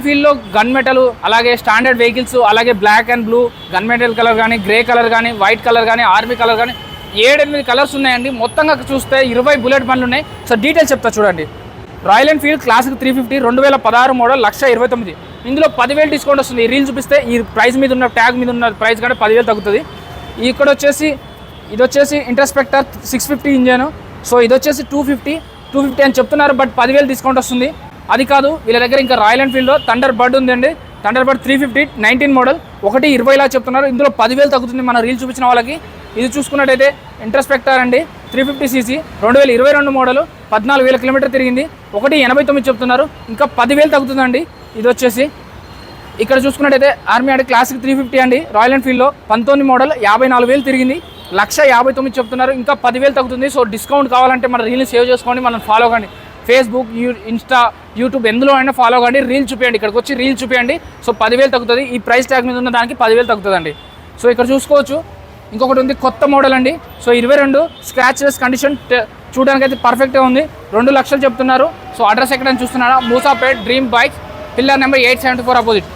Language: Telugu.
ఫీల్డ్లో గన్ మెటల్ అలాగే స్టాండర్డ్ వెహికల్స్ అలాగే black and blue gun metal colour కానీ గ్రే కలర్ కానీ వైట్ కలర్ కానీ ఆర్మీ కలర్ కానీ 7-8 కలర్స్ ఉన్నాయండి. మొత్తంగా చూస్తే 20 బుల్లెట్ బండ్లు ఉన్నాయి. సో డీటెయిల్స్ చెప్తా చూడండి. Royal Enfield classic 350 2016 model 1,29,000. ఇందులో 10,000 డిస్కౌంట్ వస్తుంది. ఈ రీల్ చూపిస్తే ఈ ప్రైస్ మీద ఉన్న ట్యాగ్ మీద ఉన్న ప్రైస్ కంటే 10,000 తగ్గుతుంది. ఇక్కడ వచ్చేసి ఇది వచ్చేసి ఇంటర్స్పెక్టర్ 650 ఇంజన్. సో ఇది వచ్చేసి 250 అని చెప్తున్నారు, బట్ 10,000 డిస్కౌంట్ వస్తుంది. అది కాదు, వీళ్ళ దగ్గర ఇంకా రాయల్ ఎన్ఫీల్డ్లో థండర్ బర్డ్ ఉందండి. థండర్ బర్డ్ 350 19 మోడల్ 1,20,000 చెప్తున్నారు. ఇందులో 10,000 తగ్గుతుంది మన రీల్ చూపించిన వాళ్ళకి. ఇది చూసుకున్నట్టయితే ఇంటర్స్పెక్టర్ అండి 350cc 2022 మోడల్ 14,000 కిలోమీటర్ తిరిగింది. 1,89 చెప్తున్నారు, ఇంకా 10,000 తగ్గుతుందండి. ఇది వచ్చేసి ఇక్కడ చూసుకున్నట్టయితే ఆర్మీ అంటే క్లాసిక్ 350 అండి రాయల్ ఎన్ఫీల్డ్లో 19 మోడల్ 54,000 తిరిగింది. 1,59 చెప్తున్నారు, ఇంకా 10,000 తగ్గుతుంది. సో డిస్కౌంట్ కావాలంటే మన రీల్ని సేవ్ చేసుకోండి, మనం ఫాలో కండి. ఫేస్బుక్, ఇన్స్టా, యూట్యూబ్ ఎందులో అయినా ఫాలో కండి. రీల్ చూపించండి, ఇక్కడికి వచ్చి రీల్ చూపించండి. సో 10,000 తగ్గుతుంది. ఈ ప్రైస్ ట్యాగ్ మీద ఉన్న దానికి 10,000 తగ్గుతుందండి. సో ఇక్కడ చూసుకోవచ్చు ఇంకొకటి ఉంది కొత్త మోడల్ అండి. సో 22 స్క్రాచ్లెస్ కండిషన్ చూడడానికి అయితే పర్ఫెక్ట్గా ఉంది. 2 లక్షలు చెప్తున్నారు. సో అడ్రస్ ఎక్కడైనా చూస్తున్నారా? Moosapet dream bikes, pillar number 874 opposite.